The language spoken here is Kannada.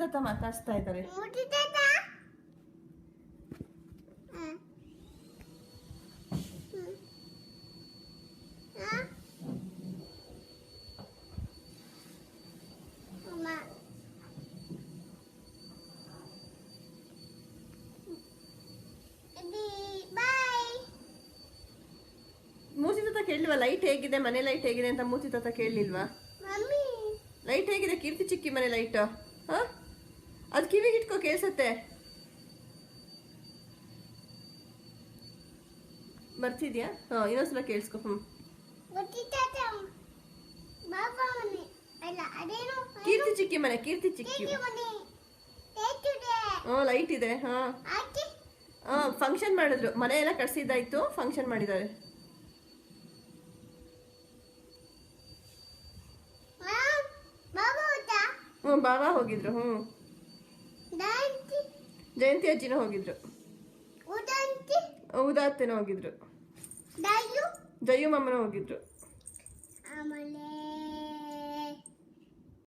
ತಾತ ಮಾತಾಡ್ಸ್ತಾ ಇದ್ದಾರೆ. ಮೂರ್ತಿ ತಾತ ಕೇಳಿಲ್ವಾ ಲೈಟ್ ಹೇಗಿದೆ, ಮನೆ ಲೈಟ್ ಹೇಗಿದೆ ಅಂತ? ಮೂರ್ತಿ ತಾತ ಕೇಳಲಿಲ್ವಾ? ಲೈಟ್ ಹೇಗಿದೆ ಕೀರ್ತಿ ಚಿಕ್ಕಿ ಮನೆ ಲೈಟ್? ಹಾ, ಅದು ಕಿವಿಗೆ ಇಟ್ಕೋ, ಕೇಳ್ಸತ್ತೆ. ಬರ್ತಿದ್ಯಾ? ಹಾ, ಇನ್ನೊಂದ್ಸಲ ಕೇಳಿಸ್ಕೊ. ಕೀರ್ತಿ ಚಿಕ್ಕಿ ಮನೆ, ಕೀರ್ತಿ ಚಿಕ್ಕಿ. ಲೈಟ್ ಇದೆ. ಹಾ, ಫಂಕ್ಷನ್ ಮಾಡಿದ್ರು, ಮನೆ ಎಲ್ಲ ಕಟ್ಸಿದ್ದಾಯ್ತು, ಫಂಕ್ಷನ್ ಮಾಡಿದ್ದಾರೆ. ಬಾಬಾ ಹೋಗಿದ್ರು. ಜಯಂತಿ ಅಜ್ಜಿನ ಹೋಗಿದ್ರು. ಉದಾತ್ತೆನ ಹೋಗಿದ್ರು. ಜಯು ಮಮ್ಮನ ಹೋಗಿದ್ರು.